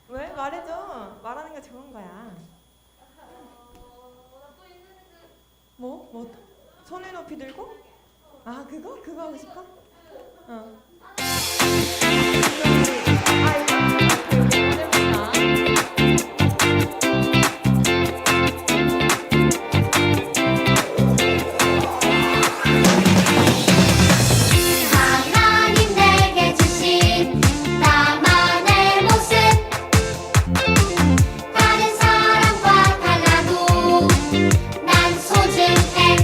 왜? 말해줘. 말하는 게 좋은 거야. 뭐? 뭐? 손을 높이 들고? 아, 그거? 그거 하고 싶어? 어. 하나님 내게 주신 나만의 모습 다른 사람과 달라도 난 소중해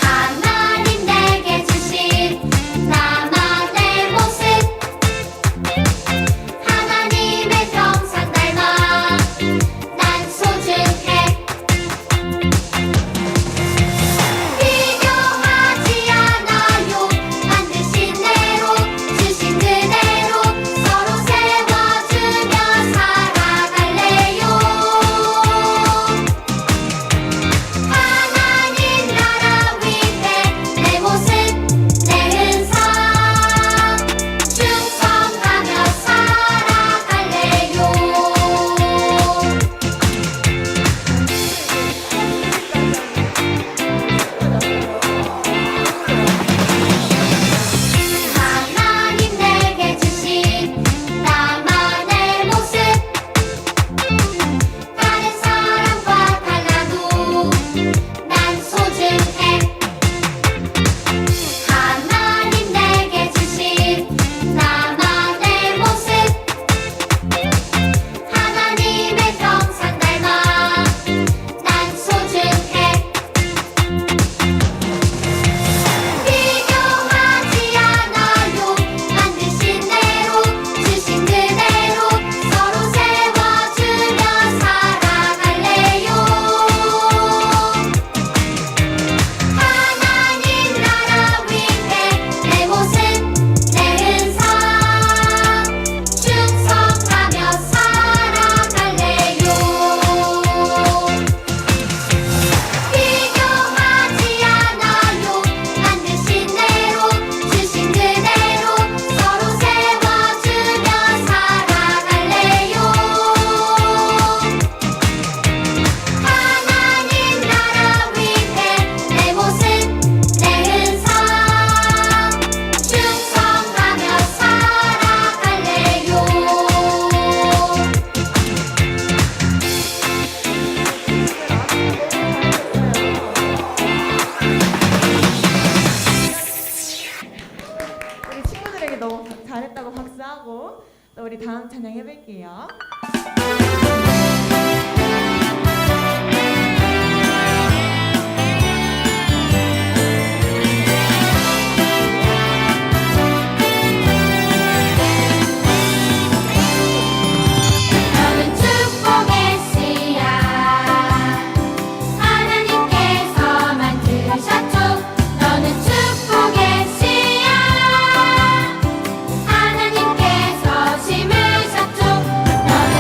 하나님 내게 주신 나만의 모습 하나님의 형상 닮아 난 소중해 비교하지 않아요 만드신 대로 주신 그대로 서로 세워주며 살아갈래요 하나님 나라 위해 내 모습 내 은사 충성하며 살아갈래요 하나님 내게 주신 나만의 모습 다른 사람과 달라도 난 소중해 하나님 내게 주신 나만의 모습 하나님의 형상 닮아 난 소중해 비교하지 않아요 만드신 대로 주신 그대로 서로 세워주며 살아갈래요 하나님 나라 위해 내 모습 내 은사 충성하며 살아갈래요 비교하지 않아요 만드신 대로 주신 그대로 서로 세워주며 살아갈래요 하나님 나라 위해 내 모습 내 은사 충성하며 살아갈래요 우리 친구들에게 너무 잘했다고 박수하고 또 우리 다음 찬양 해볼게요. 너는 축복의 씨앗 하나님께서 만드셨죠 너는 축복의 씨앗 하나님께서 심으셨죠 너는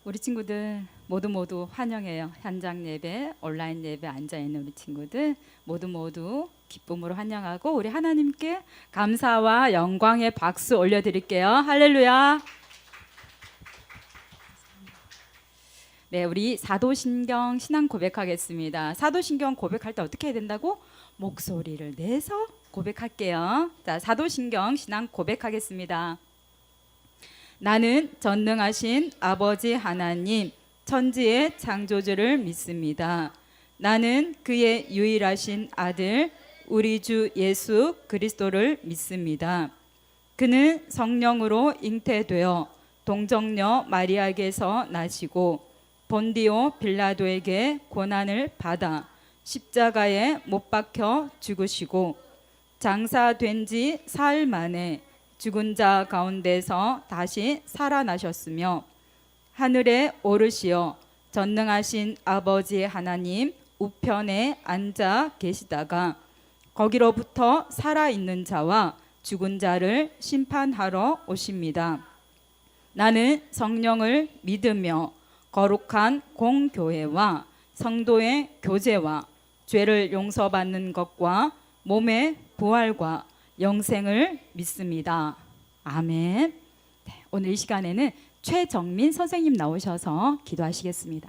우리 친구들 모두 환영해요. 현장 예배, 온라인 예배 앉아 있는 우리 친구들 모두 기쁨으로 환영하고 우리 하나님께 감사와 영광의 박수 올려드릴게요. 할렐루야. 네, 우리 사도신경 신앙 고백하겠습니다. 사도신경 고백할 때 어떻게 해야 된다고? 목소리를 내서 고백할게요. 자, 사도신경 신앙 고백하겠습니다. 나는 전능하신 아버지 하나님 천지의 창조주를 믿습니다. 나는 그의 유일하신 아들 우리 주 예수 그리스도를 믿습니다. 그는 성령으로 잉태되어 동정녀 마리아에게서 나시고 본디오 빌라도에게 고난을 받아 십자가에 못 박혀 죽으시고 장사된 지 사흘 만에 죽은 자 가운데서 다시 살아나셨으며 하늘에 오르시어 전능하신 아버지 하나님 우편에 앉아 계시다가 거기로부터 살아있는 자와 죽은 자를 심판하러 오십니다. 나는 성령을 믿으며 거룩한 공교회와 성도의 교제와 죄를 용서받는 것과 몸의 부활과 영생을 믿습니다. 아멘. 네, 오늘 이 시간에는 최정민 선생님 나오셔서 기도하시겠습니다.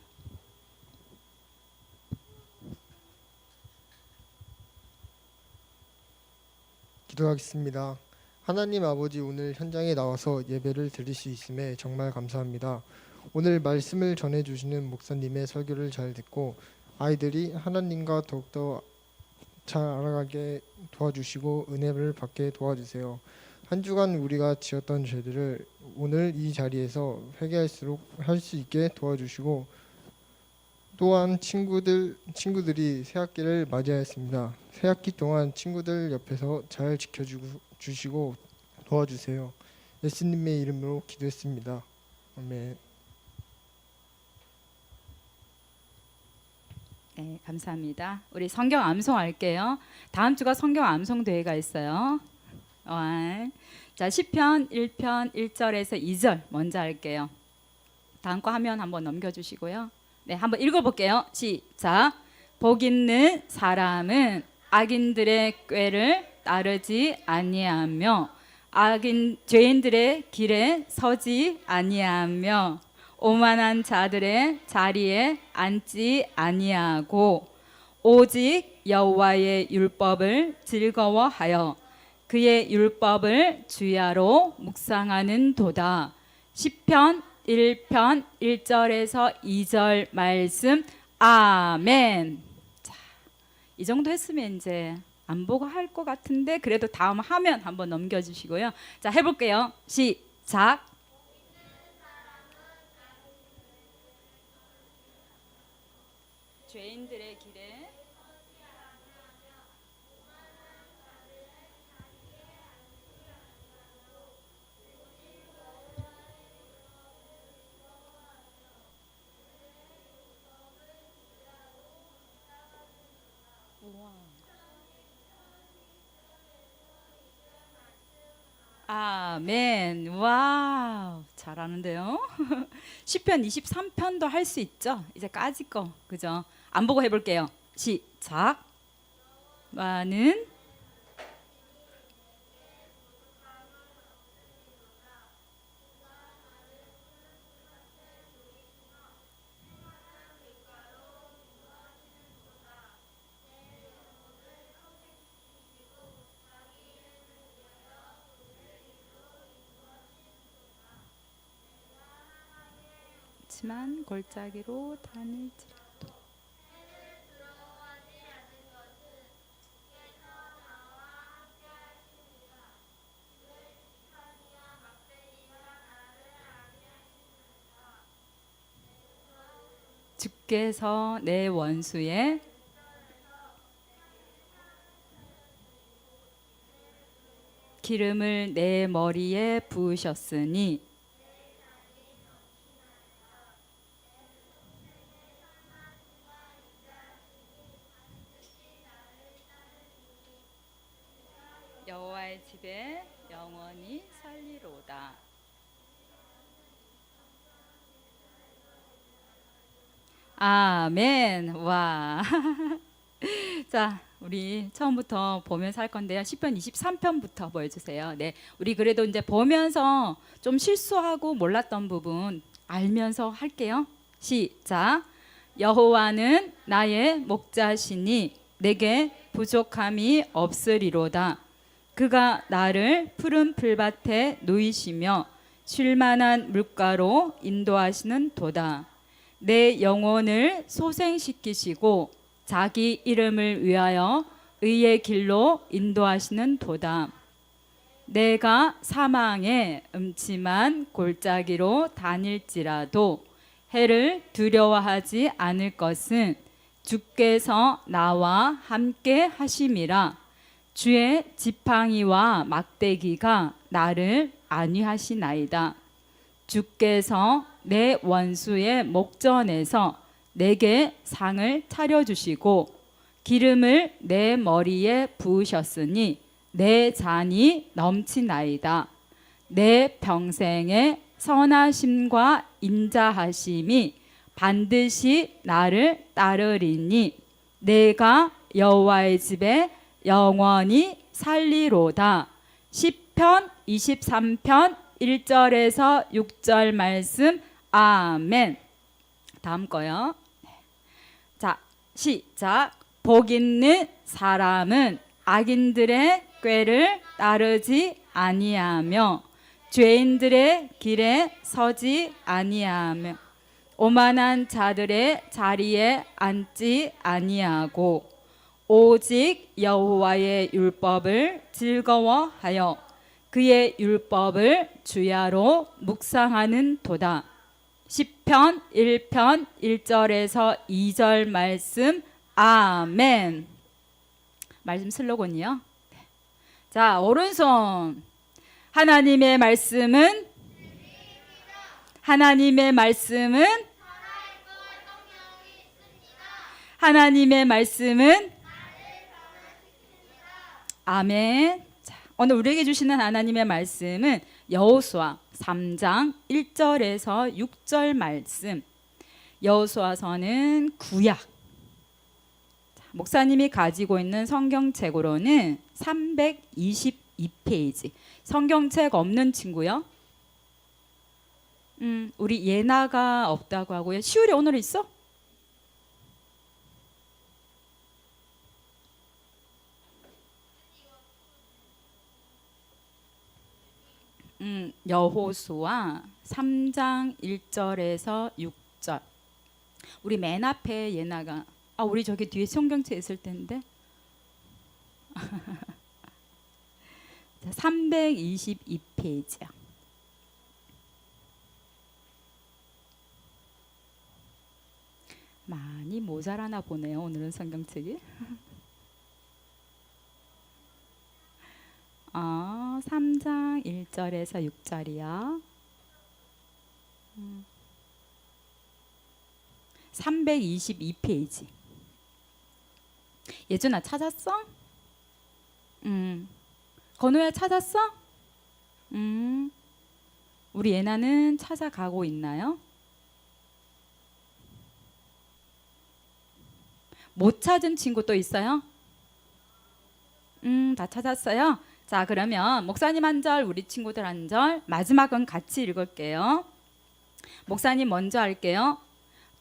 기도하겠습니다. 하나님 아버지, 오늘 현장에 나와서 예배를 드릴 수 있음에 정말 감사합니다. 오늘 말씀을 전해주시는 목사님의 설교를 잘 듣고 아이들이 하나님과 더욱더 잘 알아가게 도와주시고 은혜를 받게 도와주세요. 한 주간 우리가 지었던 죄들을 오늘 이 자리에서 회개할수록 할 수 있게 도와주시고 또한 친구들이 새학기를 맞이하였습니다. 새학기 동안 친구들 옆에서 잘 지켜주시고 도와주세요. 예수님의 이름으로 기도했습니다. 아멘. 네, 감사합니다. 우리 성경 암송할게요. 다음 주가 성경 암송 대회가 있어요. 자, 시편 1편 1절에서 2절 먼저 할게요. 다음 거 화면 한번 넘겨주시고요. 네, 한번 읽어볼게요. 시작. 복 있는 사람은 악인들의 꾀를 따르지 아니하며 죄인들의 길에 서지 아니하며 오만한 자들의 자리에 앉지 아니하고 오직 여호와의 율법을 즐거워하여 그의 율법을 주야로 묵상하는 도다. 시편 1편 1절에서 2절 말씀. 아멘. 자, 이 정도 했으면 이제 안 보고 할 것 같은데 그래도 다음 화면 한번 넘겨주시고요. 자, 해볼게요. 시작. 죄인들의 길에 아멘. 와우, 잘하는데요. 시편 23편도 할 수 있죠. 이제 까짓 거, 그죠? 안 보고 해볼게요. 시작. 많은 지만 골짜기로 다닐지라도 주께서 내 원수의 기름을 내 머리에 부으셨으니 여호와의 집에 영원히 살리로다. 아멘. 와. 자, 우리 처음부터 보면서 할 건데요. 시편 23편부터 보여주세요. 네, 우리 그래도 이제 보면서 좀 실수하고 몰랐던 부분 알면서 할게요. 시작. 여호와는 나의 목자시니 내게 부족함이 없으리로다. 그가 나를 푸른 풀밭에 누이시며 쉴만한 물가로 인도하시는 도다. 내 영혼을 소생시키시고 자기 이름을 위하여 의의 길로 인도하시는 도다. 내가 사망의 음침한 골짜기로 다닐지라도 해를 두려워하지 않을 것은 주께서 나와 함께 하심이라. 주의 지팡이와 막대기가 나를 안위하시나이다. 주께서 내 원수의 목전에서 내게 상을 차려주시고 기름을 내 머리에 부으셨으니 내 잔이 넘치나이다. 내 평생의 선하심과 인자하심이 반드시 나를 따르리니 내가 여호와의 집에 영원히 살리로다. 시편 23편 1절에서 6절 말씀. 아멘. 다음 거요. 자, 시작. 복 있는 사람은 악인들의 꾀를 따르지 아니하며 죄인들의 길에 서지 아니하며 오만한 자들의 자리에 앉지 아니하고 오직 여호와의 율법을 즐거워하여 그의 율법을 주야로 묵상하는 도다. 시편 1편 1절에서 2절 말씀. 아멘. 말씀 슬로건이요. 자, 오른손. 하나님의 말씀은 하나님의 말씀은 아멘. 자, 오늘 우리에게 주시는 하나님의 말씀은 여호수아 3장 1절에서 6절 말씀. 여호수아서는 구약. 자, 목사님이 가지고 있는 성경책으로는 322페이지. 성경책 없는 친구요? 우리 예나가 없다고 하고요. 시울이 오늘 있어? 여호수아 3장 1절에서 6절. 우리 맨 앞에 예나가 우리 저기 뒤에 성경책 있을 텐데. 322페이지야. 많이 모자라나 보네요. 오늘은 성경책이. 3장 1절에서 6절이요. 322페이지. 예준아 찾았어? 건우야 찾았어? 우리 예나는 찾아가고 있나요? 못 찾은 친구 또 있어요? 다 찾았어요? 자, 그러면 목사님 한 절, 우리 친구들 한 절, 마지막은 같이 읽을게요. 목사님 먼저 할게요.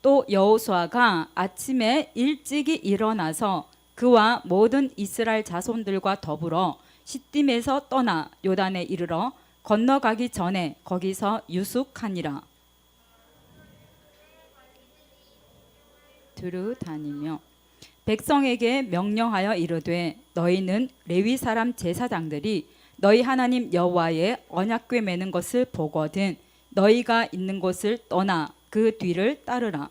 또 여호수아가 아침에 일찍이 일어나서 그와 모든 이스라엘 자손들과 더불어 시딤에서 떠나 요단에 이르러 건너가기 전에 거기서 유숙하니라. 두루 다니며 백성에게 명령하여 이르되 너희는 레위 사람 제사장들이 너희 하나님 여호와의 언약궤 매는 것을 보거든 너희가 있는 곳을 떠나 그 뒤를 따르라.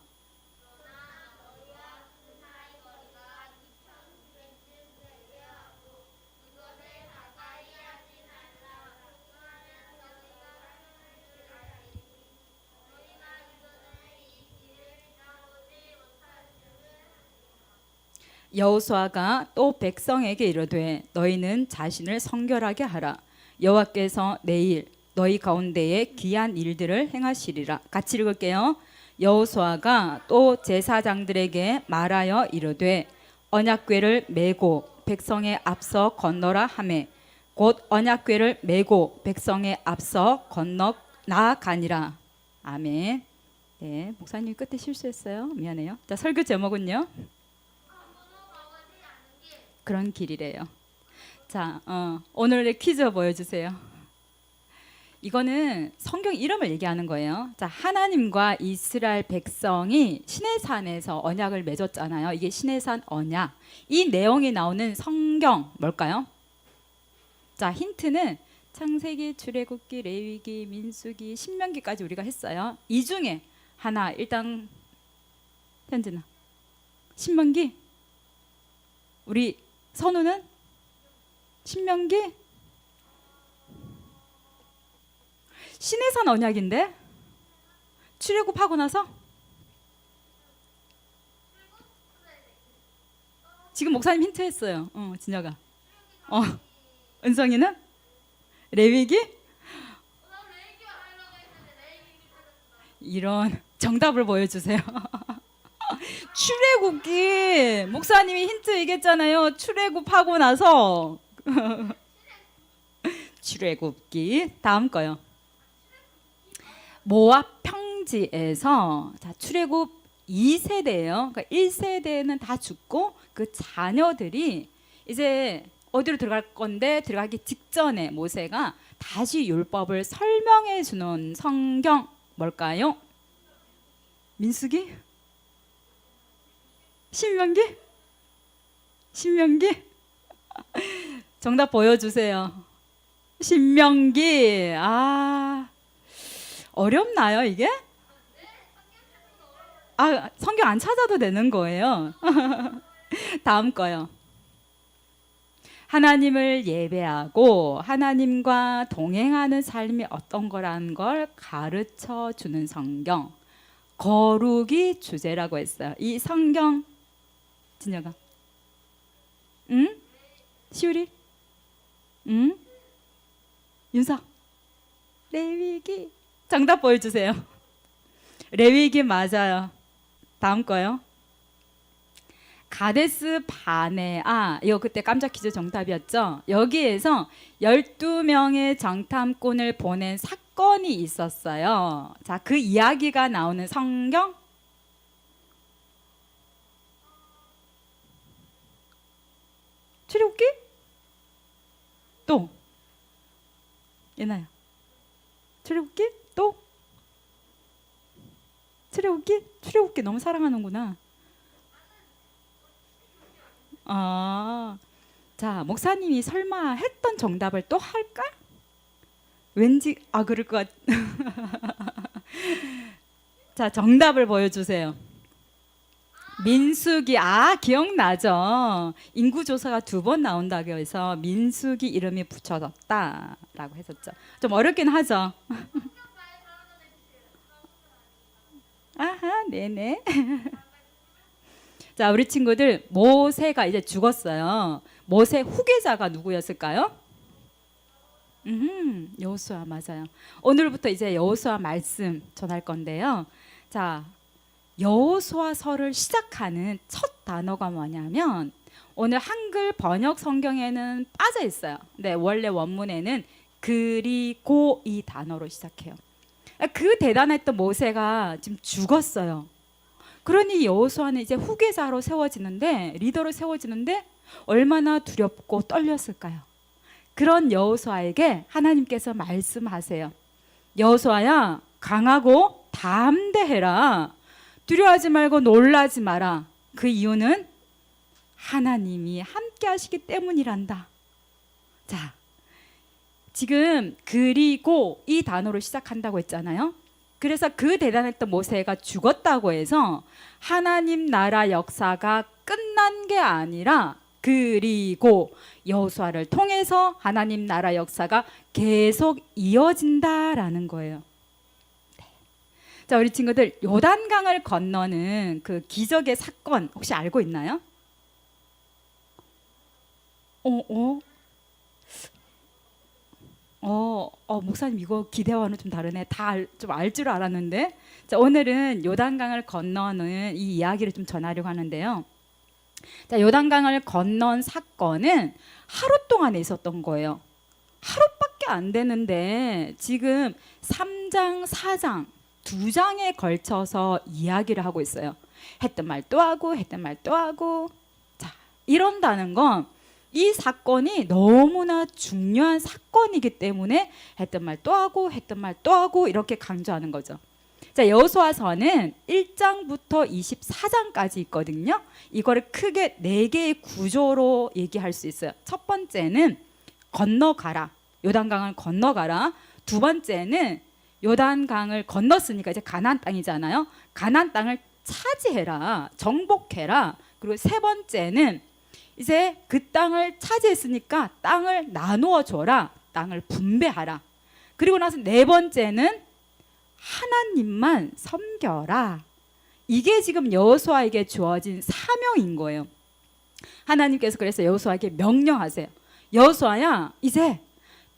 여호수아가 또 백성에게 이르되 너희는 자신을 성결하게 하라. 여호와께서 내일 너희 가운데에 기한 일들을 행하시리라. 같이 읽을게요. 여호수아가 또 제사장들에게 말하여 이르되 언약궤를 메고 백성의 앞서 건너라 하매 곧 언약궤를 메고 백성의 앞서 건너 나아가니라. 아멘. 네, 목사님 끝에 실수했어요. 미안해요. 자, 설교 제목은요. 그런 길이래요. 자, 오늘의 퀴즈 보여주세요. 이거는 성경 이름을 얘기하는 거예요. 자, 하나님과 이스라엘 백성이 시내산에서 언약을 맺었잖아요. 이게 시내산 언약. 이 내용이 나오는 성경 뭘까요? 자, 힌트는 창세기, 출애굽기, 레위기, 민수기, 신명기까지 우리가 했어요. 이 중에 하나 일단 현진아. 신명기? 우리 선우는 신명기? 시내산 언약인데 출애굽하고 나서 지금 목사님 힌트했어요. 진혁아. 은성이는 레위기? 이런 정답을 보여주세요. 출애굽기 목사님이 힌트 얘기했잖아요. 출애굽하고 나서 출애굽기 다음 거요. 모압 평지에서 자, 출애굽 2세대예요. 그러니까 1세대는 다 죽고 그 자녀들이 이제 어디로 들어갈 건데 들어가기 직전에 모세가 다시 율법을 설명해 주는 성경 뭘까요? 민수기? 신명기? 신명기? 정답 보여주세요. 신명기. 어렵나요 이게? 성경 안 찾아도 되는 거예요. 다음 거요. 하나님을 예배하고 하나님과 동행하는 삶이 어떤 거라는 걸 가르쳐 주는 성경. 거룩이 주제라고 했어요. 이 성경 진혁아. 응? 시우리? 응? 윤석. 레위기. 정답 보여주세요. 레위기 맞아요. 다음 거요. 가데스 바네아. 이거 그때 깜짝 퀴즈 정답이었죠. 여기에서 12명의 정탐꾼을 보낸 사건이 있었어요. 자, 그 이야기가 나오는 성경. 출애굽기? 또 예나야. 출애굽기? 또 출애굽기? 출애굽기 너무 사랑하는구나. 자, 목사님이 설마 했던 정답을 또 할까? 왠지 그럴 것 같. 자, 정답을 보여주세요. 민수기. 기억나죠? 인구조사가 2번 나온다고 해서 민수기 이름이 붙여졌다라고 했었죠. 좀 어렵긴 하죠. 네네. 자, 우리 친구들 모세가 이제 죽었어요. 모세 후계자가 누구였을까요? 여호수아 맞아요. 오늘부터 이제 여호수아 말씀 전할 건데요. 자, 여호수아서를 시작하는 첫 단어가 뭐냐면 오늘 한글 번역 성경에는 빠져 있어요. 근데 원래 원문에는 그리고 이 단어로 시작해요. 그 대단했던 모세가 지금 죽었어요. 그러니 여호수아는 이제 후계자로 세워지는데 리더로 세워지는데 얼마나 두렵고 떨렸을까요? 그런 여호수아에게 하나님께서 말씀하세요. 여호수아야, 강하고 담대해라. 두려워하지 말고 놀라지 마라. 그 이유는 하나님이 함께 하시기 때문이란다. 자, 지금 그리고 이 단어로 시작한다고 했잖아요. 그래서 그 대단했던 모세가 죽었다고 해서 하나님 나라 역사가 끝난 게 아니라 그리고 여호수아를 통해서 하나님 나라 역사가 계속 이어진다라는 거예요. 네. 자, 우리 친구들 요단강을 건너는 그 기적의 사건 혹시 알고 있나요? 목사님 이거 기대와는 좀 다르네. 다 좀 알 줄 알았는데. 자, 오늘은 요단강을 건너는 이 이야기를 좀 전하려고 하는데요. 자, 요단강을 건넌 사건은 하루 동안에 있었던 거예요. 하루밖에 안 되는데 지금 3장, 4장, 2장에 걸쳐서 이야기를 하고 있어요. 했던 말 또 하고 했던 말 또 하고. 자, 이런다는 건 이 사건이 너무나 중요한 사건이기 때문에 했던 말 또 하고 했던 말 또 하고 이렇게 강조하는 거죠. 자, 여호수아서는 1장부터 24장까지 있거든요. 이거를 크게 4개의 구조로 얘기할 수 있어요. 첫 번째는 건너가라. 요단강을 건너가라. 두 번째는 요단강을 건넜으니까 이제 가나안 땅이잖아요. 가나안 땅을 차지해라. 정복해라. 그리고 세 번째는 이제 그 땅을 차지했으니까 땅을 나누어 줘라. 땅을 분배하라. 그리고 나서 네 번째는 하나님만 섬겨라. 이게 지금 여호수아에게 주어진 사명인 거예요. 하나님께서 그래서 여호수아에게 명령하세요. 여호수아야, 이제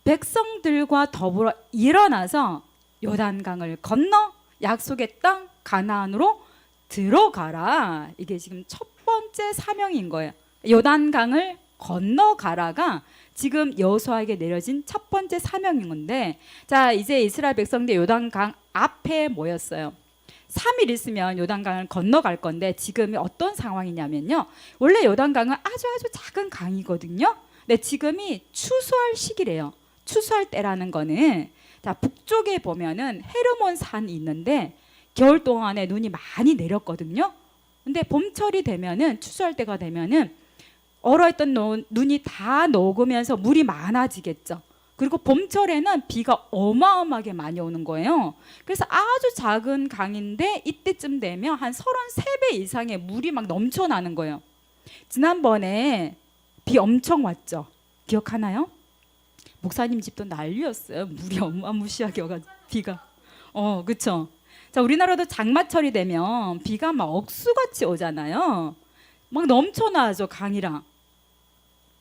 백성들과 더불어 일어나서 요단강을 건너 약속의 땅 가나안으로 들어가라. 이게 지금 첫 번째 사명인 거예요. 요단강을 건너가라가 지금 여호수아에게 내려진 첫 번째 사명인 건데, 자, 이제 이스라엘 백성들 요단강 앞에 모였어요. 3일 있으면 요단강을 건너갈 건데 지금이 어떤 상황이냐면요. 원래 요단강은 아주 작은 강이거든요. 근데 지금이 추수할 시기래요. 추수할 때라는 거는, 자, 북쪽에 보면은 헤르몬 산이 있는데 겨울 동안에 눈이 많이 내렸거든요. 근데 봄철이 되면은, 추수할 때가 되면은 얼어있던 눈이 다 녹으면서 물이 많아지겠죠. 그리고 봄철에는 비가 어마어마하게 많이 오는 거예요. 그래서 아주 작은 강인데 이때쯤 되면 한 33배 이상의 물이 막 넘쳐나는 거예요. 지난번에 비 엄청 왔죠. 기억하나요? 목사님 집도 난리였어요. 물이 어마무시하게 와가지고 비가. 그쵸. 자, 우리나라도 장마철이 되면 비가 막 억수같이 오잖아요. 막 넘쳐나죠, 강이랑.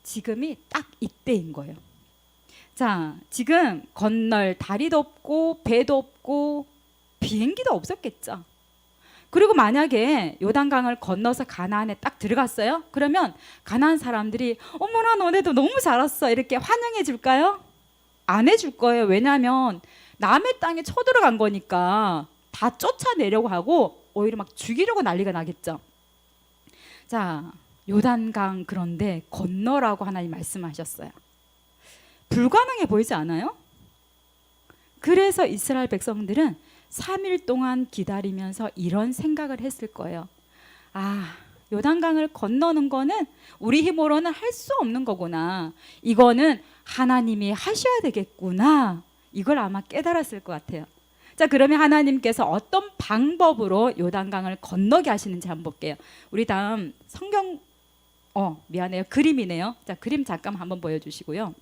지금이 딱 이때인 거예요. 자, 지금 건널 다리도 없고 배도 없고 비행기도 없었겠죠. 그리고 만약에 요단강을 건너서 가나안에 딱 들어갔어요. 그러면 가나안 사람들이 어머나 너네도 너무 잘 왔어 이렇게 환영해 줄까요? 안 해줄 거예요. 왜냐하면 남의 땅에 쳐들어간 거니까 다 쫓아내려고 하고 오히려 막 죽이려고 난리가 나겠죠. 자, 요단강 그런데 건너라고 하나님 말씀하셨어요. 불가능해 보이지 않아요? 그래서 이스라엘 백성들은 3일 동안 기다리면서 이런 생각을 했을 거예요. 아, 요단강을 건너는 거는 우리 힘으로는 할 수 없는 거구나. 이거는 하나님이 하셔야 되겠구나. 이걸 아마 깨달았을 것 같아요. 자, 그러면 하나님께서 어떤 방법으로 요단강을 건너게 하시는지 한번 볼게요. 우리 다음 성경, 미안해요. 그림이네요. 자, 그림 잠깐 한번 보여주시고요.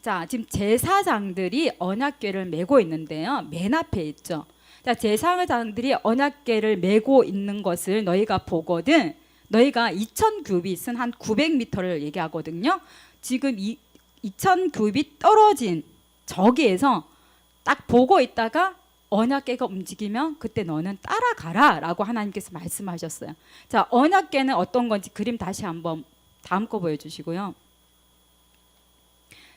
자, 지금 제사장들이 언약궤를 메고 있는데요. 맨 앞에 있죠. 자, 제사장들이 언약궤를 메고 있는 것을 너희가 보거든. 너희가 2000규빗은 한 900m를 얘기하거든요. 지금 2000규빗 떨어진 저기에서 딱 보고 있다가 언약궤가 움직이면 그때 너는 따라가라 라고 하나님께서 말씀하셨어요. 자, 언약궤는 어떤 건지 그림 다시 한번 다음 거 보여주시고요.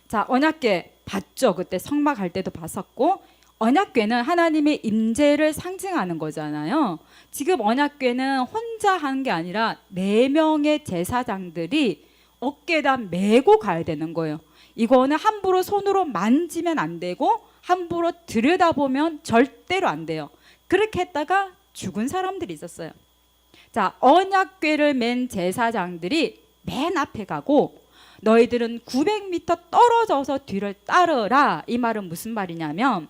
자, 언약궤 봤죠? 그때 성막 할 때도 봤었고, 언약궤는 하나님의 임재를 상징하는 거잖아요. 지금 언약궤는 혼자 하는 게 아니라 4명의 제사장들이 어깨에다 메고 가야 되는 거예요. 이거는 함부로 손으로 만지면 안 되고 함부로 들여다보면 절대로 안 돼요. 그렇게 했다가 죽은 사람들이 있었어요. 자, 언약궤를 맨 제사장들이 맨 앞에 가고 너희들은 900m 떨어져서 뒤를 따르라. 이 말은 무슨 말이냐면,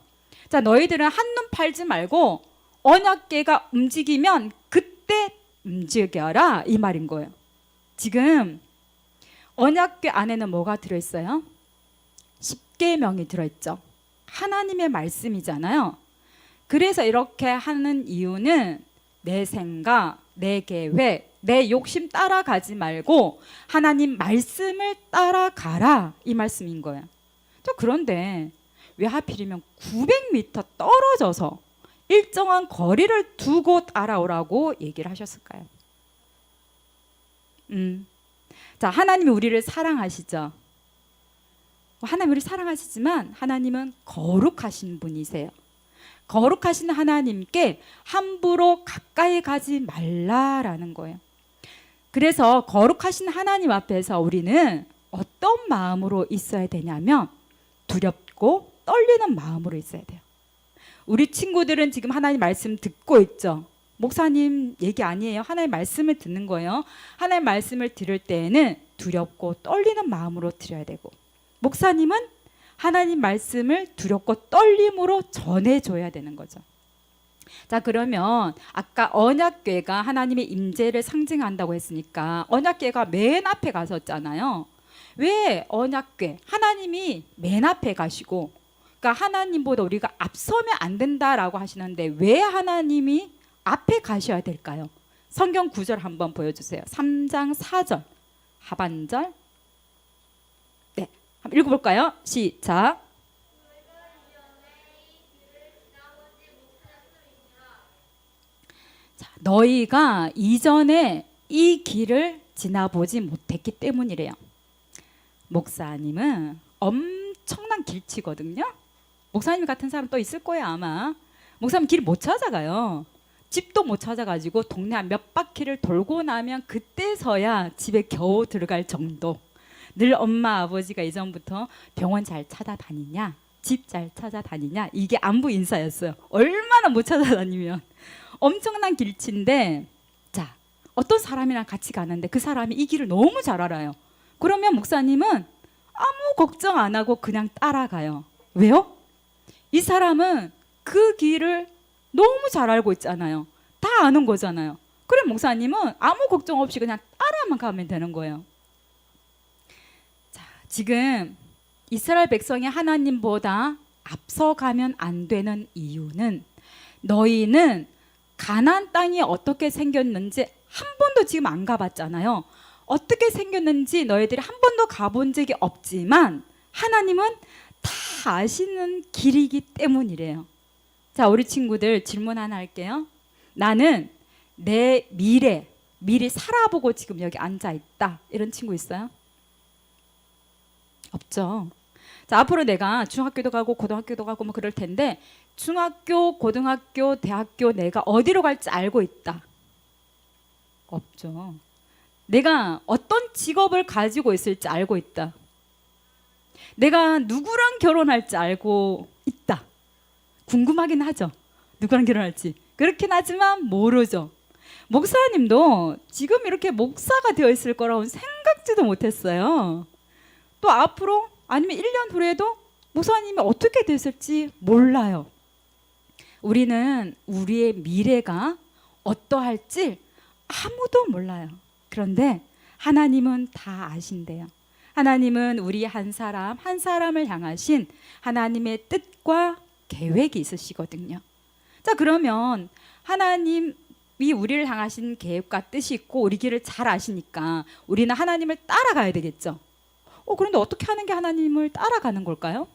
자, 너희들은 한눈 팔지 말고 언약궤가 움직이면 그때 움직여라. 이 말인 거예요. 지금 언약궤 안에는 뭐가 들어있어요? 10계명이 들어있죠. 하나님의 말씀이잖아요. 그래서 이렇게 하는 이유는 내 생각, 내 계획, 내 욕심 따라가지 말고 하나님 말씀을 따라가라. 이 말씀인 거예요. 자, 그런데 왜 하필이면 900m 떨어져서 일정한 거리를 두고 따라오라고 얘기를 하셨을까요? 자, 하나님이 우리를 사랑하시죠. 하나님 우리 사랑하시지만 하나님은 거룩하신 분이세요. 거룩하신 하나님께 함부로 가까이 가지 말라라는 거예요. 그래서 거룩하신 하나님 앞에서 우리는 어떤 마음으로 있어야 되냐면 두렵고 떨리는 마음으로 있어야 돼요. 우리 친구들은 지금 하나님 말씀 듣고 있죠. 목사님 얘기 아니에요. 하나님 말씀을 듣는 거예요. 하나님 말씀을 들을 때에는 두렵고 떨리는 마음으로 들어야 되고, 목사님은 하나님 말씀을 두렵고 떨림으로 전해줘야 되는 거죠. 자, 그러면 아까 언약궤가 하나님의 임재를 상징한다고 했으니까 언약궤가 맨 앞에 가셨잖아요. 왜 언약궤? 하나님이 맨 앞에 가시고, 그러니까 하나님보다 우리가 앞서면 안 된다라고 하시는데 왜 하나님이 앞에 가셔야 될까요? 성경 구절 한번 보여주세요. 3장 4절 하반절. 네, 한번 읽어볼까요? 시작. 자, 너희가 이전에 이 길을 지나보지 못했기 때문이래요. 목사님은 엄청난 길치거든요. 목사님 같은 사람 또 있을 거예요 아마. 목사님 길 못 찾아가요. 집도 못 찾아가지고 동네 한 몇 바퀴를 돌고 나면 그때서야 집에 겨우 들어갈 정도. 늘 엄마 아버지가 이전부터 병원 잘 찾아다니냐, 집 잘 찾아다니냐, 이게 안부 인사였어요. 얼마나 못 찾아다니면. 엄청난 길치인데, 자, 어떤 사람이랑 같이 가는데 그 사람이 이 길을 너무 잘 알아요. 그러면 목사님은 아무 걱정 안 하고 그냥 따라가요. 왜요? 이 사람은 그 길을 너무 잘 알고 있잖아요. 다 아는 거잖아요. 그럼 목사님은 아무 걱정 없이 그냥 따라만 가면 되는 거예요. 자, 지금 이스라엘 백성이 하나님보다 앞서가면 안 되는 이유는, 너희는 가나안 땅이 어떻게 생겼는지 한 번도 지금 안 가봤잖아요. 어떻게 생겼는지 너희들이 한 번도 가본 적이 없지만 하나님은 다 아시는 길이기 때문이래요. 자, 우리 친구들 질문 하나 할게요. 나는 내 미리 살아보고 지금 여기 앉아 있다, 이런 친구 있어요? 없죠. 자, 앞으로 내가 중학교도 가고 고등학교도 가고 뭐 그럴 텐데, 중학교, 고등학교, 대학교 내가 어디로 갈지 알고 있다? 없죠. 내가 어떤 직업을 가지고 있을지 알고 있다. 내가 누구랑 결혼할지 알고 있다. 궁금하긴 하죠. 누구랑 결혼할지. 그렇긴 하지만 모르죠. 목사님도 지금 이렇게 목사가 되어 있을 거라고 생각지도 못했어요. 또 앞으로 아니면 1년 후에도 목사님이 어떻게 됐을지 몰라요. 우리는 우리의 미래가 어떠할지 아무도 몰라요. 그런데 하나님은 다 아신대요. 하나님은 우리 한 사람 한 사람을 향하신 하나님의 뜻과 계획이 있으시거든요. 자, 그러면 하나님이 우리를 향하신 계획과 뜻이 있고 우리 길을 잘 아시니까 우리는 하나님을 따라가야 되겠죠. 그런데 어떻게 하는 게 하나님을 따라가는 걸까요?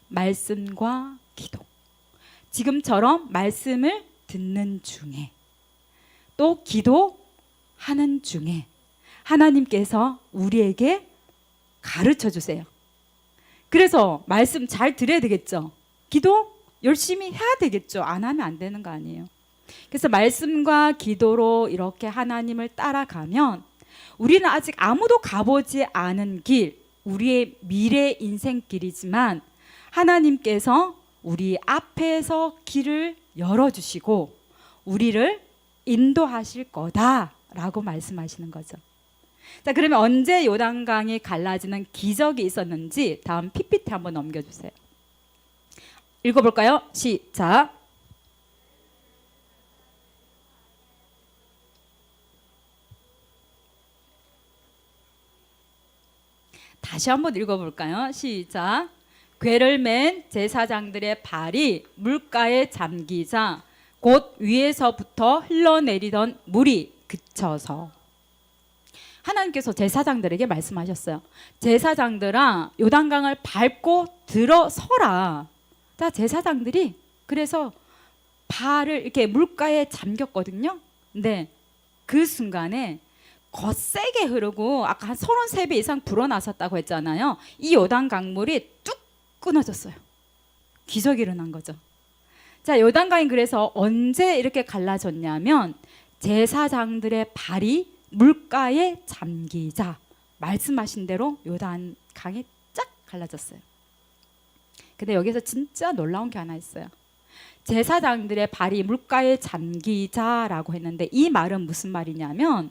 말씀과 기도. 지금처럼 말씀을 듣는 중에, 또 기도하는 중에 하나님께서 우리에게 가르쳐 주세요. 그래서 말씀 잘 들어야 되겠죠. 기도 열심히 해야 되겠죠. 안 하면 안 되는 거 아니에요. 그래서 말씀과 기도로 이렇게 하나님을 따라가면 우리는 아직 아무도 가보지 않은 길, 우리의 미래 인생길이지만 하나님께서 우리 앞에서 길을 열어주시고 우리를 인도하실 거다라고 말씀하시는 거죠. 자, 그러면 언제 요단강이 갈라지는 기적이 있었는지 다음 PPT 한번 넘겨주세요. 읽어볼까요? 시작. 다시 한번 읽어볼까요? 시작. 궤를 맨 제사장들의 발이 물가에 잠기자 곧 위에서부터 흘러내리던 물이 그쳐서. 하나님께서 제사장들에게 말씀하셨어요. 제사장들아, 요단강을 밟고 들어서라. 자, 제사장들이 그래서 발을 이렇게 물가에 잠겼거든요. 근데 그 순간에 거세게 흐르고 아까 한 33배 이상 불어났었다고 했잖아요. 이 요단 강물이 뚝 끊어졌어요. 기적이 일어난 거죠. 자, 요단강이 그래서 언제 이렇게 갈라졌냐면 제사장들의 발이 물가에 잠기자 말씀하신 대로 요단강이 쫙 갈라졌어요. 근데 여기서 진짜 놀라운 게 하나 있어요. 제사장들의 발이 물가에 잠기자라고 했는데 이 말은 무슨 말이냐면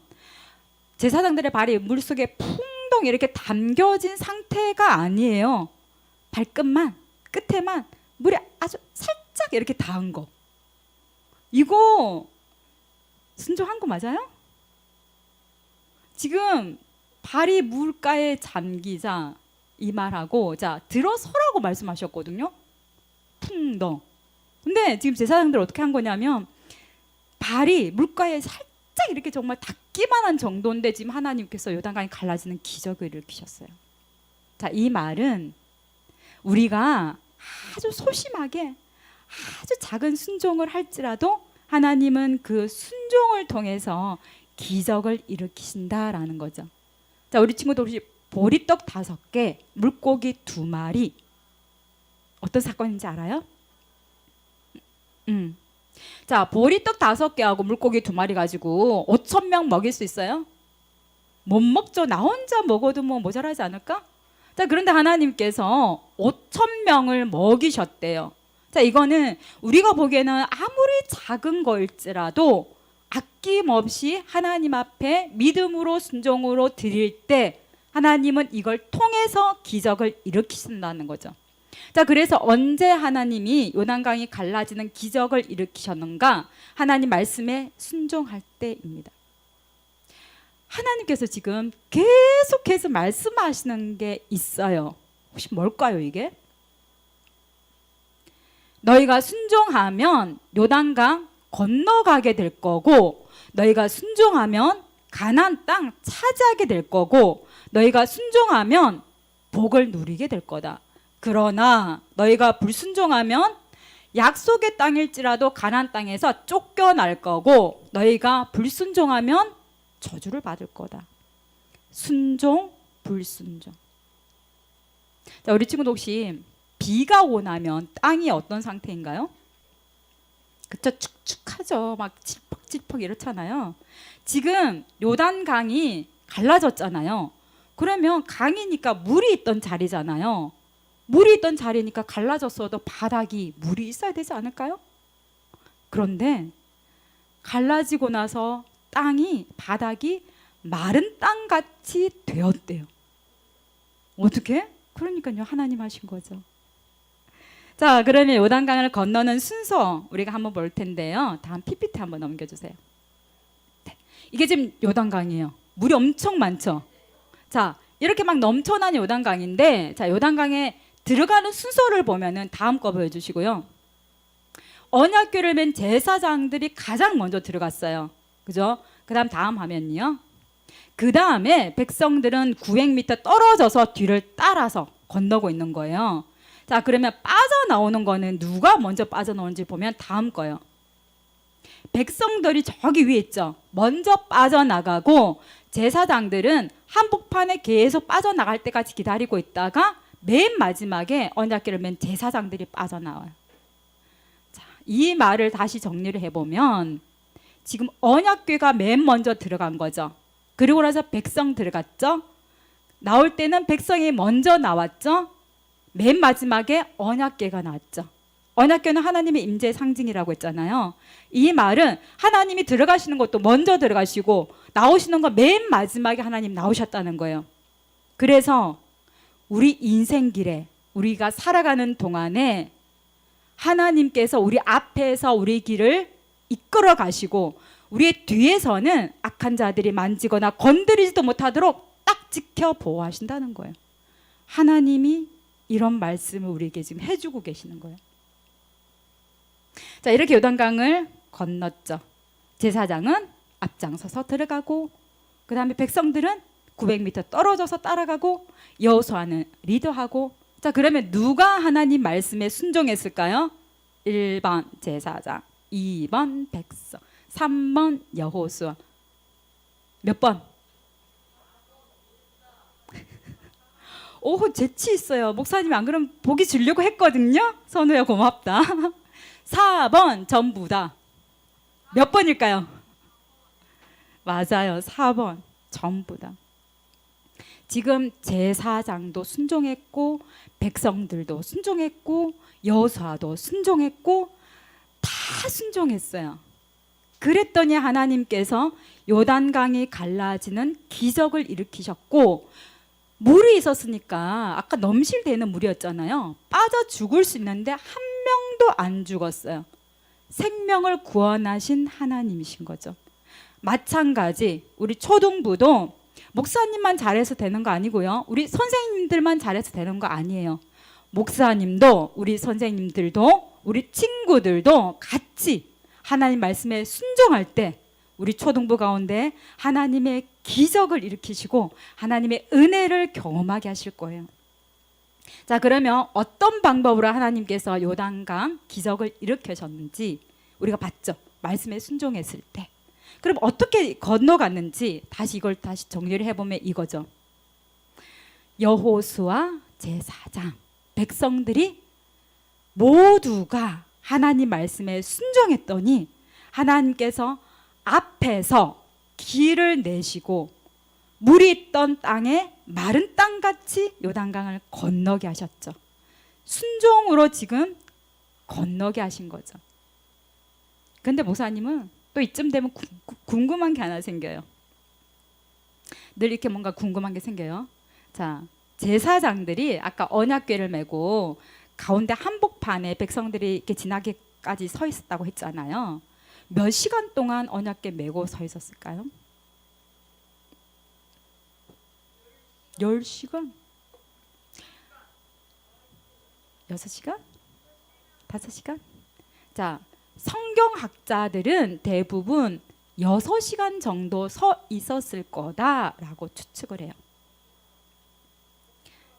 제사장들의 발이 물속에 풍덩 이렇게 담겨진 상태가 아니에요. 발끝만 끝에만 물이 아주 살짝 이렇게 닿은 거. 이거 순종한 거 맞아요? 지금 발이 물가에 잠기자 이 말하고 자 들어서라고 말씀하셨거든요. 풍덩. 근데 지금 제사장들 어떻게 한 거냐면 발이 물가에 살짝 이렇게 정말 닿기만 한 정도인데 지금 하나님께서 요단강이 갈라지는 기적을 일으키셨어요. 자, 이 말은 우리가 아주 소심하게 아주 작은 순종을 할지라도 하나님은 그 순종을 통해서 기적을 일으키신다라는 거죠. 자, 우리 친구들 혹시 보리떡 5개, 물고기 2마리 어떤 사건인지 알아요? 자, 보리떡 5개하고 물고기 2마리 가지고 5,000명 먹일 수 있어요? 못 먹죠. 나 혼자 먹어도 뭐 모자라지 않을까? 자, 그런데 하나님께서 5,000명을 먹이셨대요. 자, 이거는 우리가 보기에는 아무리 작은 거일지라도 아낌없이 하나님 앞에 믿음으로 순종으로 드릴 때 하나님은 이걸 통해서 기적을 일으키신다는 거죠. 자, 그래서 언제 하나님이 요단강이 갈라지는 기적을 일으키셨는가? 하나님 말씀에 순종할 때입니다. 하나님께서 지금 계속해서 말씀하시는 게 있어요. 혹시 뭘까요, 이게? 너희가 순종하면 요단강 건너가게 될 거고, 너희가 순종하면 가나안 땅 차지하게 될 거고, 너희가 순종하면 복을 누리게 될 거다. 그러나 너희가 불순종하면 약속의 땅일지라도 가나안 땅에서 쫓겨날 거고, 너희가 불순종하면 저주를 받을 거다. 순종, 불순종. 자, 우리 친구도 혹시 비가 오나면 땅이 어떤 상태인가요? 그쵸, 축축하죠. 막 찔퍽찔퍽 이렇잖아요. 지금 요단강이 갈라졌잖아요. 그러면 강이니까 물이 있던 자리잖아요. 물이 있던 자리니까 갈라졌어도 바닥이 물이 있어야 되지 않을까요? 그런데 갈라지고 나서 바닥이 마른 땅같이 되었대요. 어떻게? 그러니까요, 하나님 하신 거죠. 자, 그러면 요단강을 건너는 순서 우리가 한번 볼 텐데요. 다음 PPT 한번 넘겨주세요. 네. 이게 지금 요단강이에요. 물이 엄청 많죠. 자, 이렇게 막 넘쳐나는 요단강인데, 자, 요단강에 들어가는 순서를 보면은 다음 거 보여주시고요. 언약궤를 맨 제사장들이 가장 먼저 들어갔어요. 그죠? 그다음 다음 화면이요. 그 다음에 백성들은 900m 떨어져서 뒤를 따라서 건너고 있는 거예요. 자, 그러면 빠져나오는 거는 누가 먼저 빠져나오는지 보면 다음 거예요. 백성들이 저기 위에 있죠. 먼저 빠져나가고 제사장들은 한복판에 계속 빠져나갈 때까지 기다리고 있다가 맨 마지막에 언약궤를 맨 제사장들이 빠져나와요. 자, 이 말을 다시 정리를 해보면 지금 언약궤가 맨 먼저 들어간 거죠. 그리고 나서 백성 들어갔죠. 나올 때는 백성이 먼저 나왔죠. 맨 마지막에 언약궤가 나왔죠. 언약궤는 하나님의 임재의 상징이라고 했잖아요. 이 말은 하나님이 들어가시는 것도 먼저 들어가시고 나오시는 거 맨 마지막에 하나님 나오셨다는 거예요. 그래서 우리 인생길에 우리가 살아가는 동안에 하나님께서 우리 앞에서 우리 길을 이끌어 가시고 우리의 뒤에서는 악한 자들이 만지거나 건드리지도 못하도록 딱 지켜 보호하신다는 거예요. 하나님이 이런 말씀을 우리에게 지금 해주고 계시는 거예요. 자, 이렇게 요단강을 건넜죠. 제사장은 앞장서서 들어가고 그 다음에 백성들은 900m 떨어져서 따라가고 여호수아는 리더하고. 자, 그러면 누가 하나님 말씀에 순종했을까요? 1번 제사장, 2번 백성, 3번 여호수아. 몇 번? 오, 재치 있어요. 목사님이 안 그러면 보기 주려고 했거든요. 선우야, 고맙다. 4번 전부 다. 몇 번일까요? 맞아요. 4번 전부 다. 지금 제사장도 순종했고 백성들도 순종했고 여호수아도 순종했고 다 순종했어요. 그랬더니 하나님께서 요단강이 갈라지는 기적을 일으키셨고, 물이 있었으니까 아까 넘실대는 물이었잖아요. 빠져 죽을 수 있는데 한 명도 안 죽었어요. 생명을 구원하신 하나님이신 거죠. 마찬가지 우리 초등부도 목사님만 잘해서 되는 거 아니고요. 우리 선생님들만 잘해서 되는 거 아니에요. 목사님도 우리 선생님들도 우리 친구들도 같이 하나님 말씀에 순종할 때 우리 초등부 가운데 하나님의 기적을 일으키시고 하나님의 은혜를 경험하게 하실 거예요. 자, 그러면 어떤 방법으로 하나님께서 요단강 기적을 일으키셨는지 우리가 봤죠. 말씀에 순종했을 때. 그럼 어떻게 건너갔는지 이걸 다시 정리를 해보면 이거죠. 여호수아 제사장 백성들이 모두가 하나님 말씀에 순종했더니 하나님께서 앞에서 길을 내시고 물이 있던 땅에 마른 땅같이 요단강을 건너게 하셨죠. 순종으로 지금 건너게 하신 거죠. 근데 목사님은 또 이쯤 되면 궁금한 게 하나 생겨요. 늘 이렇게 뭔가 궁금한 게 생겨요. 자, 제사장들이 아까 언약궤를 메고 가운데 한복판에 백성들이 이렇게 지나기까지 서 있었다고 했잖아요. 몇 시간 동안 언약궤 메고 서 있었을까요? 10시간? 6시간? 5시간? 자, 성경학자들은 대부분 6시간 정도 서 있었을 거다라고 추측을 해요.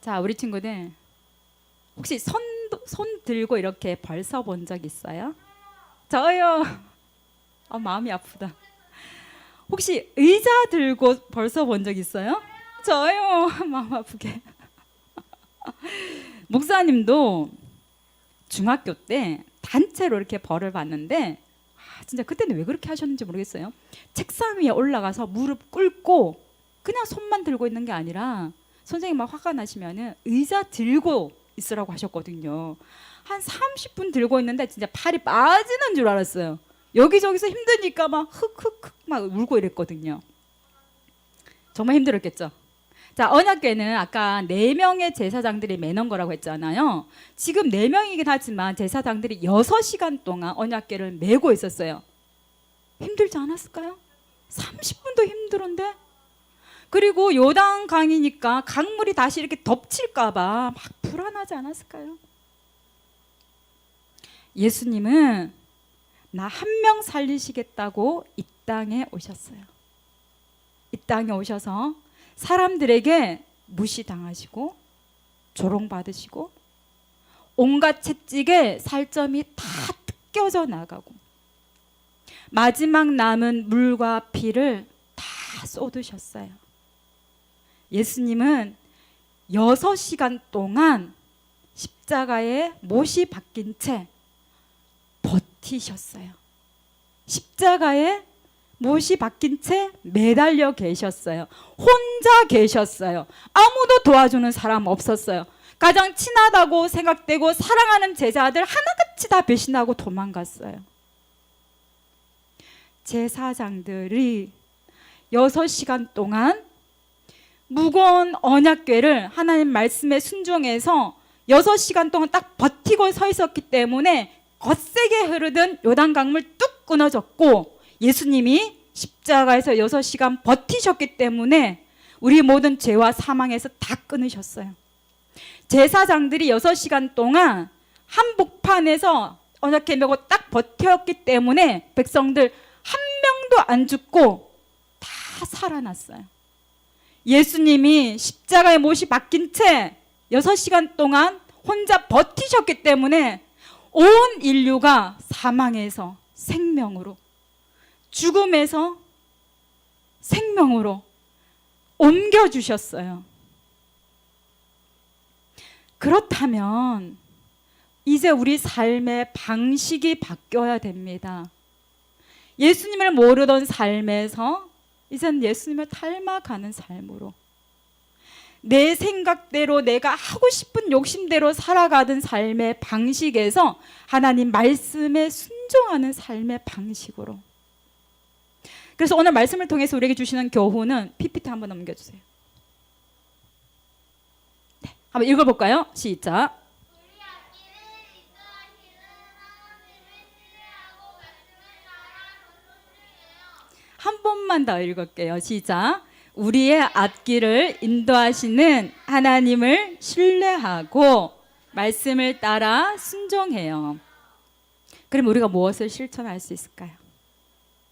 자, 우리 친구들 혹시 손 들고 이렇게 벌 서 본 적 있어요? 저요. 마음이 아프다. 혹시 의자 들고 벌 서 본 적 있어요? 저요. 마음 아프게. 목사님도 중학교 때 단체로 이렇게 벌을 봤는데 진짜 그때는 왜 그렇게 하셨는지 모르겠어요. 책상 위에 올라가서 무릎 꿇고 그냥 손만 들고 있는 게 아니라 선생님 막 화가 나시면은 의자 들고 있으라고 하셨거든요. 한 30분 들고 있는데 진짜 팔이 빠지는 줄 알았어요. 여기저기서 힘드니까 막 흑흑흑 막 울고 이랬거든요. 정말 힘들었겠죠. 자, 언약궤는 아까 4명의 제사장들이 매는 거라고 했잖아요. 지금 4명이긴 하지만 제사장들이 6시간 동안 언약궤를 메고 있었어요. 힘들지 않았을까요? 30분도 힘들은데. 그리고 요단강이니까 강물이 다시 이렇게 덮칠까 봐 막 불안하지 않았을까요? 예수님은 나 한 명 살리시겠다고 이 땅에 오셨어요. 이 땅에 오셔서 사람들에게 무시당하시고 조롱받으시고 온갖 채찍에 살점이 다 뜯겨져 나가고 마지막 남은 물과 피를 다 쏟으셨어요. 예수님은 6시간 동안 십자가에 못이 박힌 채 버티셨어요. 십자가에 못이 박힌 채 매달려 계셨어요. 혼자 계셨어요. 아무도 도와주는 사람 없었어요. 가장 친하다고 생각되고 사랑하는 제자들 하나같이 다 배신하고 도망갔어요. 제사장들이 6시간 동안 무거운 언약궤를 하나님 말씀에 순종해서 6시간 동안 딱 버티고 서 있었기 때문에 거세게 흐르던 요단강물 뚝 끊어졌고 예수님이 십자가에서 6시간 버티셨기 때문에 우리 모든 죄와 사망에서 다 끊으셨어요. 제사장들이 6시간 동안 한복판에서 언약궤 메고 딱 버텼기 때문에 백성들 한 명도 안 죽고 다 살아났어요. 예수님이 십자가에 못이 박힌 채 6시간 동안 혼자 버티셨기 때문에 온 인류가 사망에서 생명으로, 죽음에서 생명으로 옮겨주셨어요. 그렇다면 이제 우리 삶의 방식이 바뀌어야 됩니다. 예수님을 모르던 삶에서 이젠 예수님을 닮아가는 삶으로, 내 생각대로 내가 하고 싶은 욕심대로 살아가던 삶의 방식에서 하나님 말씀에 순종하는 삶의 방식으로. 그래서 오늘 말씀을 통해서 우리에게 주시는 교훈은 PPT 한번 넘겨주세요. 네, 한번 읽어볼까요? 시작. 한 번만 더 읽을게요. 시작. 우리의 앞길을 인도하시는 하나님을 신뢰하고 말씀을 따라 순종해요. 그럼 우리가 무엇을 실천할 수 있을까요?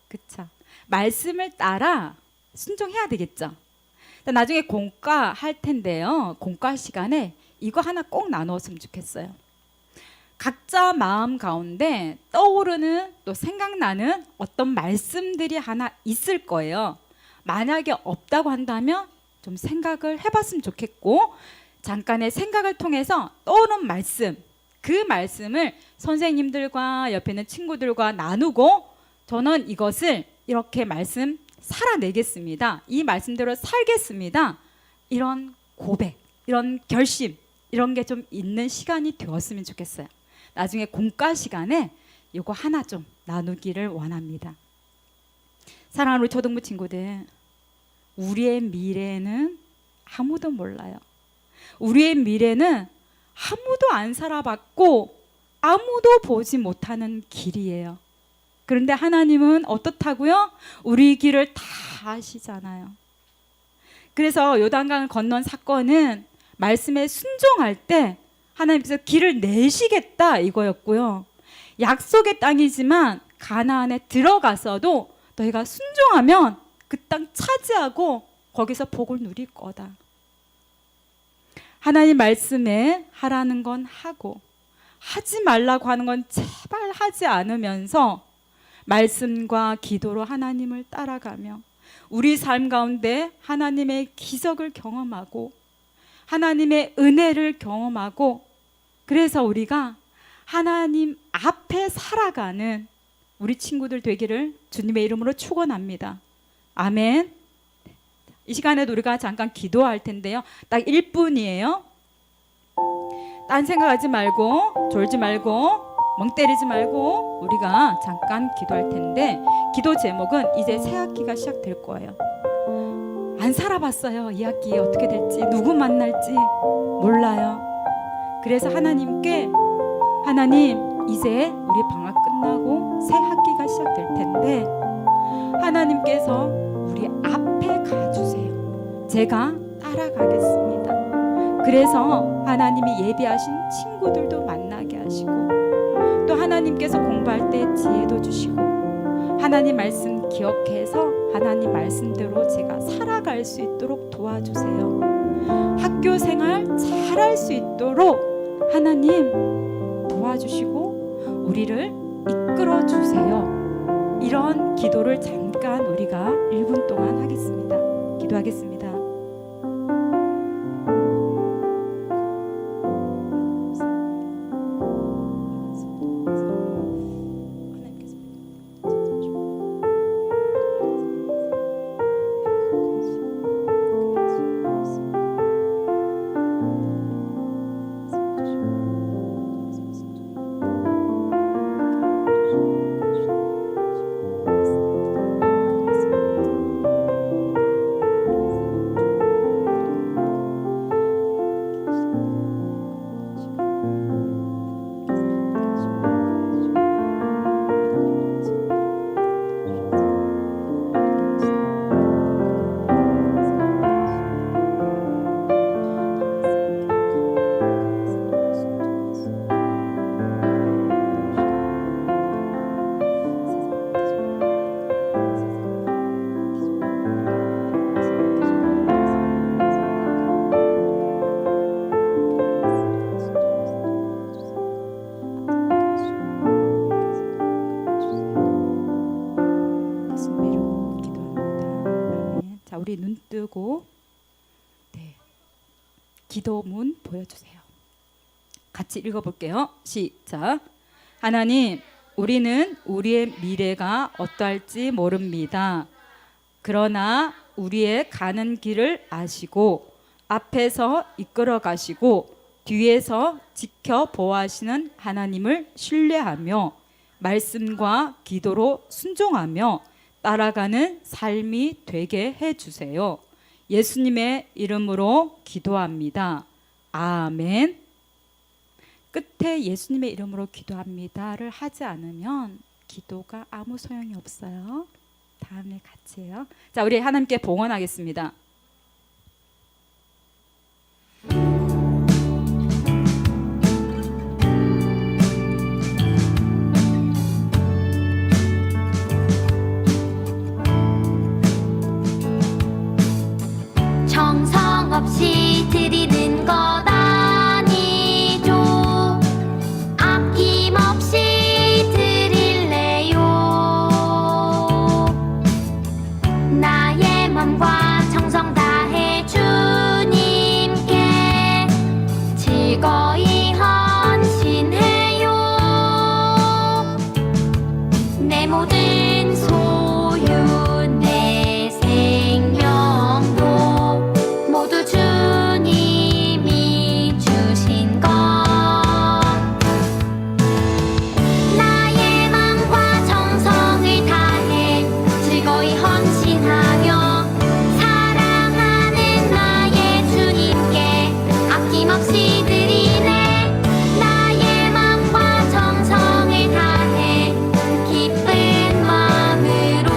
그쵸? 말씀을 따라 순종해야 되겠죠. 나중에 공과 할 텐데요. 공과 시간에 이거 하나 꼭 나누었으면 좋겠어요. 각자 마음 가운데 떠오르는 또 생각나는 어떤 말씀들이 하나 있을 거예요. 만약에 없다고 한다면 좀 생각을 해봤으면 좋겠고, 잠깐의 생각을 통해서 떠오르는 말씀, 그 말씀을 선생님들과 옆에 있는 친구들과 나누고 저는 이것을 이렇게 말씀 살아내겠습니다. 이 말씀대로 살겠습니다. 이런 고백, 이런 결심, 이런 게 좀 있는 시간이 되었으면 좋겠어요. 나중에 공과 시간에 이거 하나 좀 나누기를 원합니다. 사랑하는 우리 초등부 친구들, 우리의 미래는 아무도 몰라요. 우리의 미래는 아무도 안 살아봤고 아무도 보지 못하는 길이에요. 그런데 하나님은 어떻다고요? 우리 길을 다 아시잖아요. 그래서 요단강을 건넌 사건은 말씀에 순종할 때 하나님께서 길을 내시겠다 이거였고요. 약속의 땅이지만 가나안에 들어가서도 너희가 순종하면 그 땅 차지하고 거기서 복을 누릴 거다. 하나님 말씀에 하라는 건 하고 하지 말라고 하는 건 제발 하지 않으면서 말씀과 기도로 하나님을 따라가며 우리 삶 가운데 하나님의 기적을 경험하고 하나님의 은혜를 경험하고, 그래서 우리가 하나님 앞에 살아가는 우리 친구들 되기를 주님의 이름으로 축원합니다. 아멘. 이 시간에도 우리가 잠깐 기도할 텐데요. 딱 1분이에요. 딴 생각하지 말고 졸지 말고 멍 때리지 말고 우리가 잠깐 기도할 텐데, 기도 제목은 이제 새 학기가 시작될 거예요. 안 살아봤어요. 이 학기에 어떻게 될지, 누구 만날지 몰라요. 그래서 하나님께, 하나님 이제 우리 방학 끝나고 새 학기가 시작될 텐데 하나님께서 우리 앞에 가주세요. 제가 따라가겠습니다. 그래서 하나님이 예비하신 친구들도 만나게 하시고, 또 하나님께서 공부할 때 지혜도 주시고, 하나님 말씀 기억해서 하나님 말씀대로 제가 살아갈 수 있도록 도와주세요. 학교 생활 잘할 수 있도록 하나님 도와주시고 우리를 이끌어 주세요. 이런 기도를 잠깐 우리가 1분 동안 하겠습니다. 기도하겠습니다. 기도문 보여주세요. 같이 읽어볼게요. 시작. 하나님, 우리는 우리의 미래가 어떠할지 모릅니다. 그러나 우리의 가는 길을 아시고 앞에서 이끌어 가시고 뒤에서 지켜 보호하시는 하나님을 신뢰하며 말씀과 기도로 순종하며 따라가는 삶이 되게 해 주세요. 예수님의 이름으로 기도합니다. 아멘. 끝에 예수님의 이름으로 기도합니다를 하지 않으면 기도가 아무 소용이 없어요. 다음에 같이 해요. 자, 우리 하나님께 봉헌하겠습니다. 정성 없이 드리는 것 아니죠. 아낌없이 드릴래요. 나의 맘과 정성 다해 주님께 즐거이 헌신해요. 내 모든 소유 내 생명도 모두 주님이 주신 것. 나의 맘과 정성을 다해 즐거이 헌신하며 사랑하는 나의 주님께 아낌없이 드리네. 나의 맘과 정성을 다해 기쁜 마음으로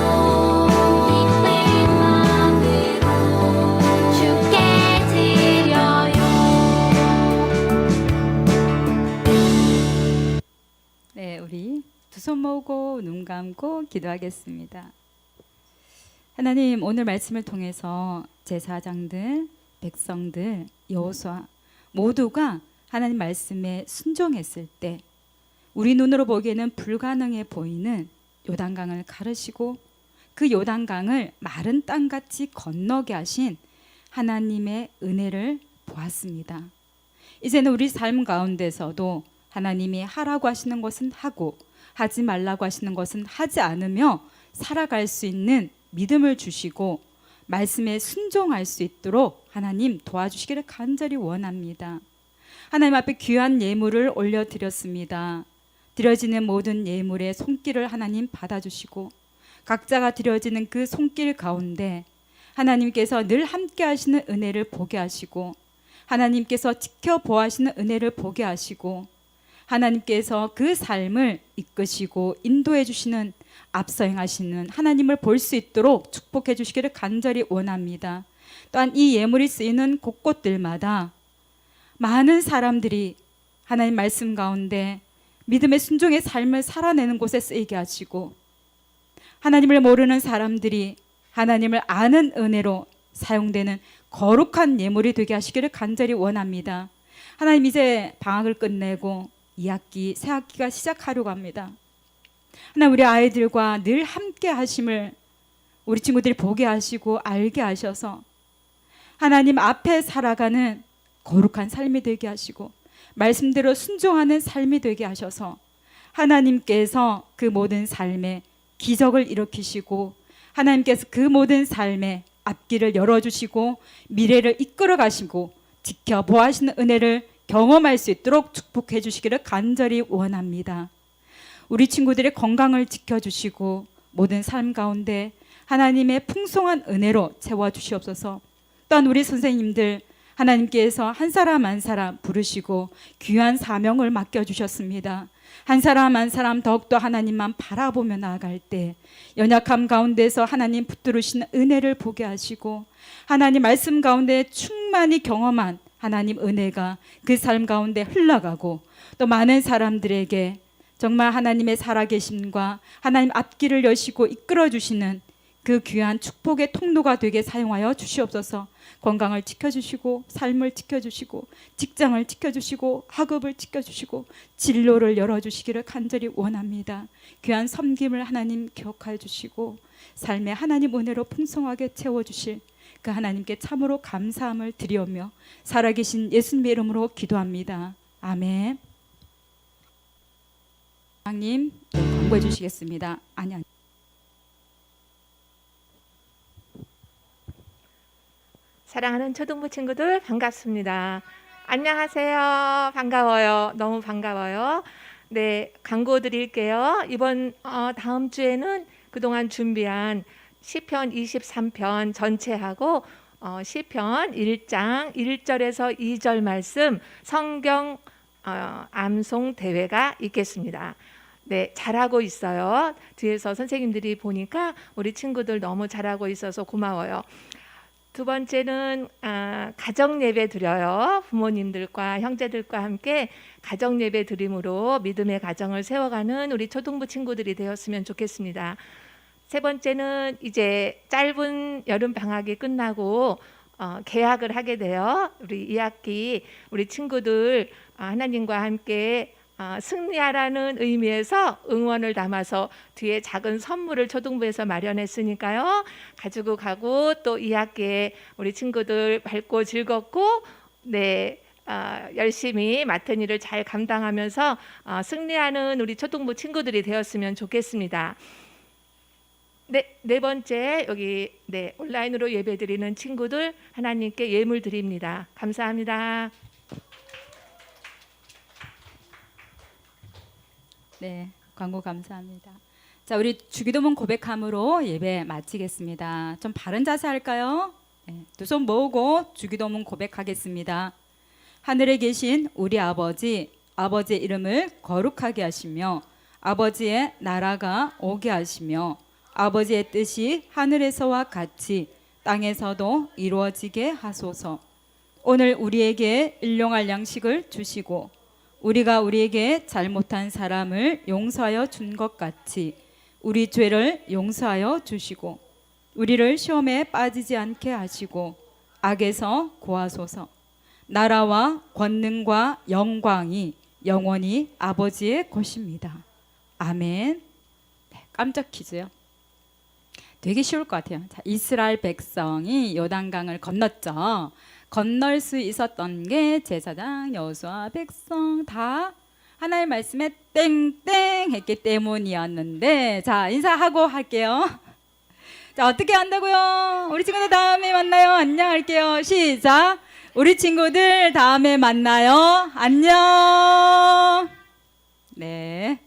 주께 드려요. 네, 우리 두 손 모으고 눈 감고 기도하겠습니다. 하나님, 오늘 말씀을 통해서 제사장들, 백성들, 여호수아 모두가 하나님 말씀에 순종했을 때 우리 눈으로 보기에는 불가능해 보이는 요단강을 가르시고 그 요단강을 마른 땅같이 건너게 하신 하나님의 은혜를 보았습니다. 이제는 우리 삶 가운데서도 하나님이 하라고 하시는 것은 하고 하지 말라고 하시는 것은 하지 않으며 살아갈 수 있는 믿음을 주시고 말씀에 순종할 수 있도록 하나님 도와주시기를 간절히 원합니다. 하나님 앞에 귀한 예물을 올려드렸습니다. 드려지는 모든 예물의 손길을 하나님 받아주시고 각자가 드려지는 그 손길 가운데 하나님께서 늘 함께 하시는 은혜를 보게 하시고 하나님께서 지켜보아하시는 은혜를 보게 하시고 하나님께서 그 삶을 이끄시고 인도해 주시는 앞서 행하시는 하나님을 볼 수 있도록 축복해 주시기를 간절히 원합니다. 또한 이 예물이 쓰이는 곳곳들마다 많은 사람들이 하나님 말씀 가운데 믿음의 순종의 삶을 살아내는 곳에 쓰이게 하시고 하나님을 모르는 사람들이 하나님을 아는 은혜로 사용되는 거룩한 예물이 되게 하시기를 간절히 원합니다. 하나님, 이제 방학을 끝내고 2학기, 새 학기가 시작하려고 합니다. 하나님, 우리 아이들과 늘 함께 하심을 우리 친구들이 보게 하시고 알게 하셔서 하나님 앞에 살아가는 거룩한 삶이 되게 하시고 말씀대로 순종하는 삶이 되게 하셔서 하나님께서 그 모든 삶에 기적을 일으키시고 하나님께서 그 모든 삶에 앞길을 열어주시고 미래를 이끌어 가시고 지켜보아하시는 은혜를 경험할 수 있도록 축복해 주시기를 간절히 원합니다. 우리 친구들의 건강을 지켜주시고 모든 삶 가운데 하나님의 풍성한 은혜로 채워주시옵소서. 또한 우리 선생님들 하나님께서 한 사람 한 사람 부르시고 귀한 사명을 맡겨주셨습니다. 한 사람 한 사람 더욱더 하나님만 바라보며 나아갈 때 연약함 가운데서 하나님 붙들으시는 은혜를 보게 하시고 하나님 말씀 가운데 충만히 경험한 하나님 은혜가 그 삶 가운데 흘러가고 또 많은 사람들에게 정말 하나님의 살아계심과 하나님 앞길을 여시고 이끌어주시는 그 귀한 축복의 통로가 되게 사용하여 주시옵소서. 건강을 지켜주시고 삶을 지켜주시고 직장을 지켜주시고 학업을 지켜주시고 진로를 열어주시기를 간절히 원합니다. 귀한 섬김을 하나님 기억하여 주시고 삶에 하나님 은혜로 풍성하게 채워주실 그 하나님께 참으로 감사함을 드리오며 살아계신 예수님의 이름으로 기도합니다. 아멘. 장님 광고해 주시겠습니다. 아니. 사랑하는 초등부 친구들 반갑습니다. 안녕하세요. 반가워요. 너무 반가워요. 네, 광고 드릴게요. 이번 다음 주에는 그동안 준비한 시편 23편 전체하고 시편 1장 1절에서 2절 말씀 성경 암송 대회가 있겠습니다. 네, 잘하고 있어요. 뒤에서 선생님들이 보니까 우리 친구들 너무 잘하고 있어서 고마워요. 두 번째는 가정 예배 드려요. 부모님들과 형제들과 함께 가정 예배 드림으로 믿음의 가정을 세워가는 우리 초등부 친구들이 되었으면 좋겠습니다. 세 번째는 이제 짧은 여름 방학이 끝나고 개학을 하게 돼요. 우리 2학기 우리 친구들 하나님과 함께 승리하라는 의미에서 응원을 담아서 뒤에 작은 선물을 초등부에서 마련했으니까요. 가지고 가고 또 2학기에 우리 친구들 밝고 즐겁고 네 열심히 맡은 일을 잘 감당하면서 승리하는 우리 초등부 친구들이 되었으면 좋겠습니다. 네 번째 여기 온라인으로 예배드리는 친구들 하나님께 예물 드립니다. 감사합니다. 네, 광고 감사합니다. 자, 우리 주기도문 고백함으로 예배 마치겠습니다. 좀 바른 자세 할까요? 네, 두 손 모으고 주기도문 고백하겠습니다. 하늘에 계신 우리 아버지, 아버지의 이름을 거룩하게 하시며 아버지의 나라가 오게 하시며 아버지의 뜻이 하늘에서와 같이 땅에서도 이루어지게 하소서. 오늘 우리에게 일용할 양식을 주시고 우리가 우리에게 잘못한 사람을 용서하여 준 것 같이 우리 죄를 용서하여 주시고 우리를 시험에 빠지지 않게 하시고 악에서 구하소서. 나라와 권능과 영광이 영원히 아버지의 것입니다. 아멘. 네, 깜짝 퀴즈요. 되게 쉬울 것 같아요. 자, 이스라엘 백성이 요단강을 건넜죠. 건널 수 있었던 게 제사장, 여호수아, 백성 다 하나님의 말씀에 땡땡 했기 때문이었는데, 자, 인사하고 할게요. 자, 어떻게 한다고요? 우리 친구들 다음에 만나요. 안녕 할게요. 시작. 우리 친구들 다음에 만나요. 안녕. 네.